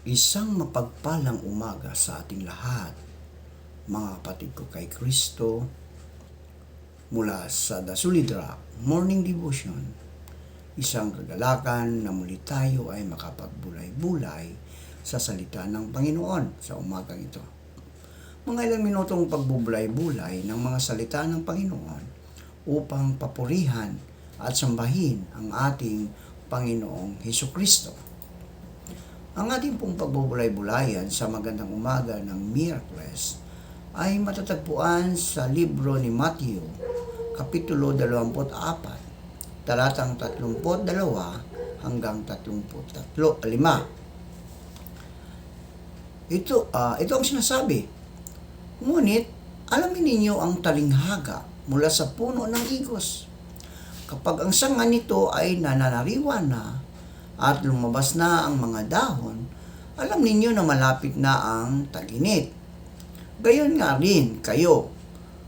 Isang mapagpalang umaga sa ating lahat, mga kapatid ko kay Kristo, mula sa The Solid Rock Morning Devotion. Isang kagalakan na muli tayo ay makapagbulay-bulay sa salita ng Panginoon sa umagang ito. Mga ilang minutong pagbubulay-bulay ng mga salita ng Panginoon upang papurihan at sambahin ang ating Panginoong Hesukristo. Ang ating pong pagbubulay-bulayan sa magandang umaga ng Miyerkules ay matatagpuan sa libro ni Matthew, Kapitulo 24, talatang 32 hanggang 35. Ito ang sinasabi. Ngunit, alamin ninyo ang talinghaga mula sa puno ng igos. Kapag ang sanga nito ay nananariwa na, at lumabas na ang mga dahon, alam ninyo na malapit na ang tag-init. Gayon nga rin kayo.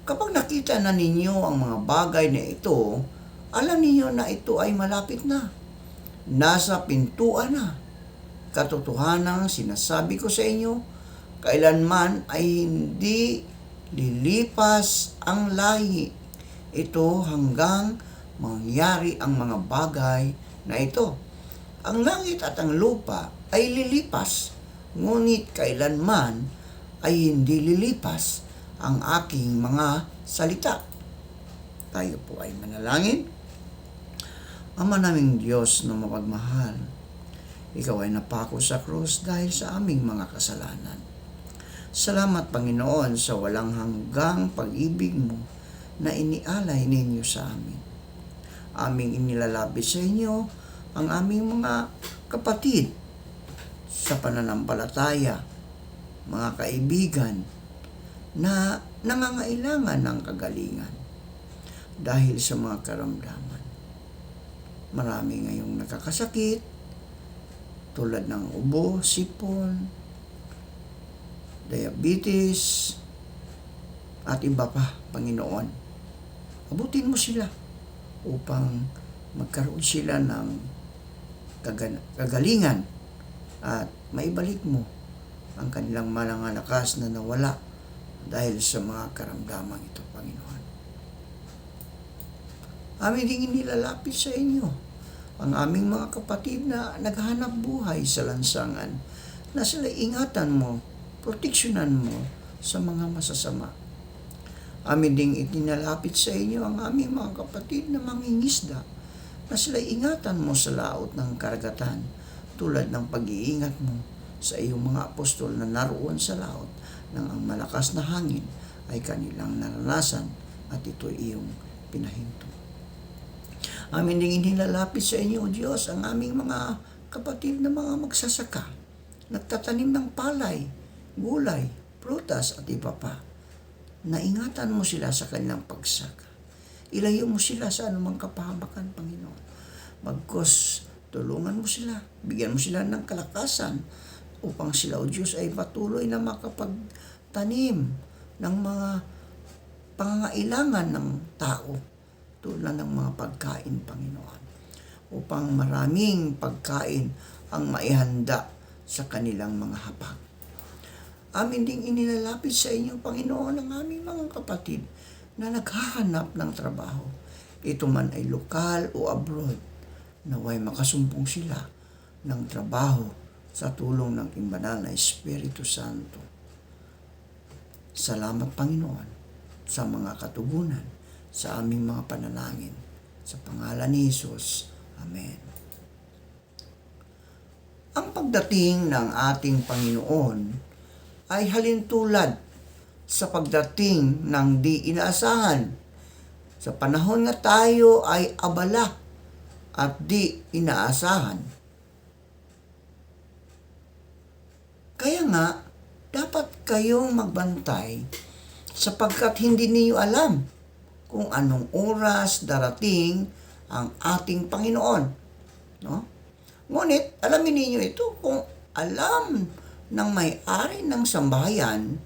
Kapag nakita na ninyo ang mga bagay na ito, alam ninyo na ito ay malapit na. Nasa pintuan na. Katotohanan sinasabi ko sa inyo, kailanman ay hindi lilipas ang lahi ito hanggang mangyari ang mga bagay na ito. Ang langit at ang lupa ay lilipas, ngunit kailanman ay hindi lilipas ang aking mga salita. Tayo po ay manalangin. Ama naming Diyos na mapagmahal, Ikaw ay napako sa krus dahil sa aming mga kasalanan. Salamat, Panginoon, sa walang hanggang pag-ibig mo na inialay ninyo sa amin. Aming inilalapit sa inyo ang aming mga kapatid sa pananampalataya, mga kaibigan na nangangailangan ng kagalingan dahil sa mga karamdaman. Marami ngayong nakakasakit tulad ng ubo, sipon, diabetes, at iba pa, Panginoon. Abutin mo sila upang magkaroon sila ng kagalingan at maibalik mo ang kanilang malangalakas na nawala dahil sa mga karamdaman ito, Panginoon. Amin ding inilalapit sa inyo ang aming mga kapatid na naghahanap buhay sa lansangan, na sila ingatan mo, proteksyonan mo sa mga masasama. Amin ding itinalapit sa inyo ang aming mga kapatid na mangingisda, na sila'y ingatan mo sa laot ng karagatan, tulad ng pag-iingat mo sa iyong mga apostol na naroon sa laot nang ang malakas na hangin ay kanilang naranasan at ito'y iyong pinahinto. Amin ding inilalapit sa inyo, O Diyos, ang aming mga kapatid na mga magsasaka, nagtatanim ng palay, gulay, prutas at iba pa. Naingatan mo sila sa kanilang pagsaka. Ilayo mo sila sa anumang kapahamakan, Panginoon. Bagkus, tulungan mo sila. Bigyan mo sila ng kalakasan upang sila, O Diyos, ay patuloy na makapagtanim ng mga pangangailangan ng tao tulad ng mga pagkain, Panginoon. Upang maraming pagkain ang maihanda sa kanilang mga hapag. Amin ding inilalapit sa inyo, Panginoon, ang aming mga kapatid na naghahanap ng trabaho. Ito man ay lokal o abroad, naway makasumpong sila ng trabaho sa tulong ng imbanal na Espiritu Santo. Salamat, Panginoon, sa mga katugunan sa aming mga panalangin. Sa pangalan ni Jesus. Amen. Ang pagdating ng ating Panginoon ay halintulad sa pagdating ng di inaasahan. Sa panahon nga tayo ay abala at di inaasahan. Kaya nga, dapat kayong magbantay sapagkat hindi niyo alam kung anong oras darating ang ating Panginoon. No? Ngunit, alamin niyo ito, kung alam ng may-ari ng sambahayan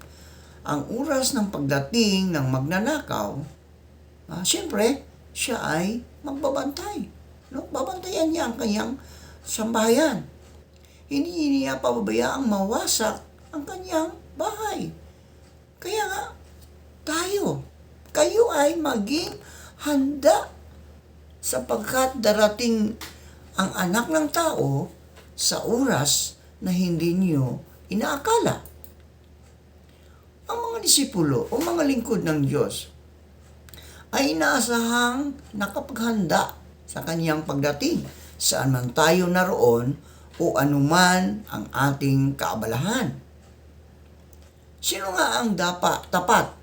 ang oras ng pagdating ng magnanakaw, siyempre, siya ay magbabantay. No? Babantayan niya ang kanyang sambahayan. hindi niya pababayaang mawasak ang kanyang bahay. Kaya nga, kayo ay maging handa sapagkat darating ang anak ng tao sa oras na hindi niyo inaakala. Ang mga disipulo o mga lingkod ng Diyos ay inaasahang nakapaghanda sa kanyang pagdating saan man tayo naroon o anuman ang ating kaabalahan. Sino nga ang tapat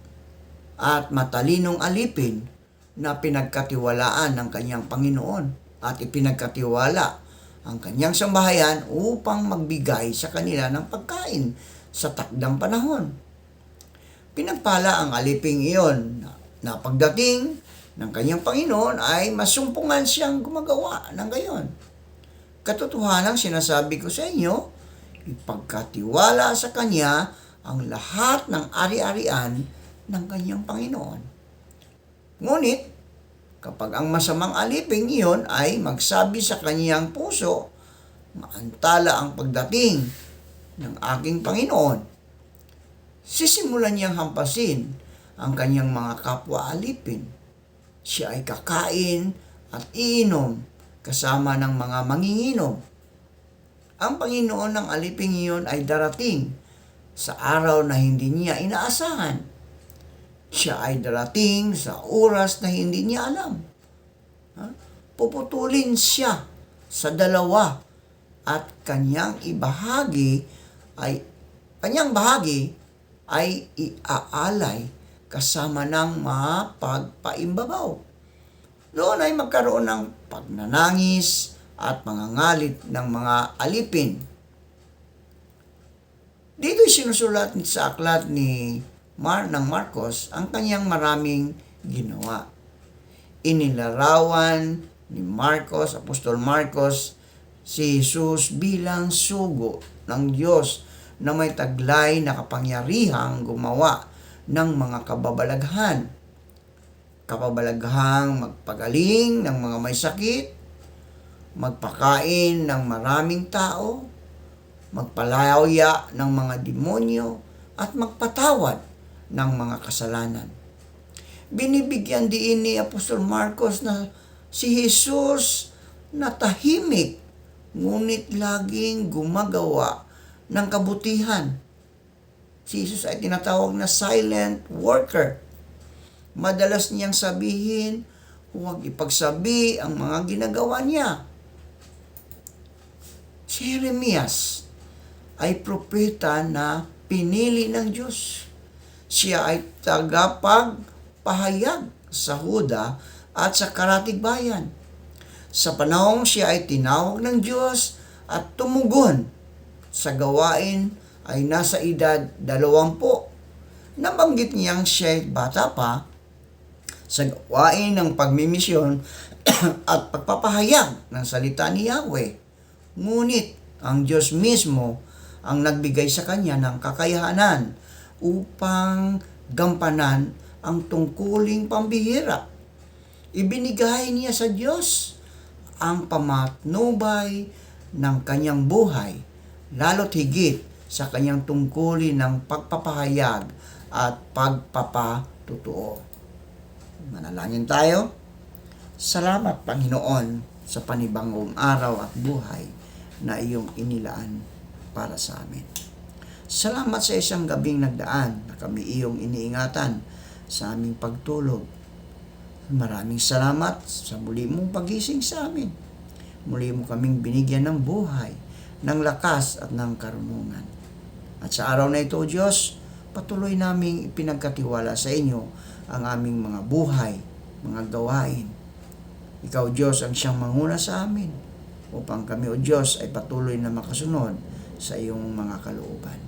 at matalinong alipin na pinagkatiwalaan ng kanyang Panginoon at ipinagkatiwala ang kanyang sambahayan upang magbigay sa kanila ng pagkain sa takdang panahon? Pinagpala ang aliping iyon na pagdating ng kanyang Panginoon ay masumpungan siyang gumagawa ng gayon. Katotohanang sinasabi ko sa inyo, ipagkatiwala sa kanya ang lahat ng ari-arian ng kanyang Panginoon. Ngunit, kapag ang masamang aliping iyon ay magsabi sa kanyang puso, maantala ang pagdating ng aking Panginoon, sisimulan niyang hampasin ang kanyang mga kapwa alipin. Siya ay kakain at iinom kasama ng mga manginginom. Ang Panginoon ng aliping iyon ay darating sa araw na hindi niya inaasahan. Siya ay darating sa oras na hindi niya alam. Puputulin siya sa dalawa at kanyang bahagi ay iaalay kasama ng mapagpaimbabaw. Doon ay magkaroon ng pagnanangis at pangangalit ng mga alipin. Dito sinusulat sa aklat ng Marcos ang kanyang maraming ginawa. Inilarawan ni Apostol Marcos, si Jesus bilang sugo ng Diyos na may taglay na kapangyarihang gumawa ng mga kababalaghang magpagaling ng mga may sakit, magpakain ng maraming tao, magpalaya ng mga demonyo, at magpatawad ng mga kasalanan. Binibigyan diin ni Apostol Marcos na si Jesus na tahimik, ngunit laging gumagawa ng kabutihan. Si Jesus ay tinatawag na silent worker. Madalas niyang sabihin, huwag ipagsabi ang mga ginagawa niya. Si Jeremias ay propeta na pinili ng Diyos. Siya ay tagapagpahayag sa Huda at sa karatig bayan. Sa panahong siya ay tinawag ng Diyos at tumugon, sa gawain ay nasa edad 20. Nabanggit niyang siya ay bata pa sa gawain ng pagmimisyon at pagpapahayag ng salita ni Yahweh. Ngunit ang Diyos mismo ang nagbigay sa kanya ng kakayahanan upang gampanan ang tungkuling pambihira. Ibinigay niya sa Diyos ang pamatnubay ng kanyang buhay, lalo't higit sa kanyang tungkulin ng pagpapahayag at pagpapatutuo. Manalangin tayo. Salamat, Panginoon, sa panibagong araw at buhay na iyong inilaan para sa amin. Salamat sa isang gabing nagdaan na kami iyong iniingatan sa aming pagtulog. Maraming salamat sa muli mong pagising sa amin. Muli mo kaming binigyan ng buhay, ng lakas at ng karunungan. At sa araw na ito, Diyos, patuloy naming ipinagkatiwala sa inyo ang aming mga buhay, mga gawain. Ikaw, Diyos, ang siyang manguna sa amin upang kami, O Diyos, ay patuloy na makasunod sa iyong mga kalooban.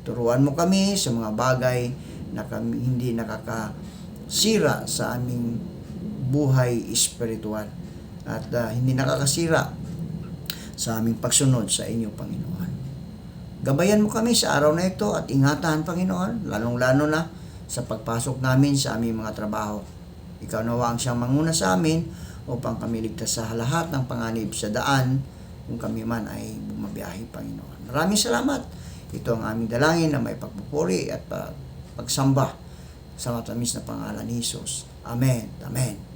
Turuan mo kami sa mga bagay na kami hindi nakakasira sa aming buhay espiritual at hindi nakakasira sa aming pagsunod sa inyo, Panginoon. Gabayan mo kami sa araw na ito at ingatan, Panginoon, lalong-lalo na sa pagpasok namin sa aming mga trabaho. Ikaw nawa ang siyang manguna sa amin upang kami ligtas sa lahat ng panganib sa daan kung kami man ay bumabiyahe, Panginoon. Maraming salamat. Ito ang aming dalangin na may pagpupuri at pagsamba sa matamis na pangalan ni Jesus. Amen. Amen.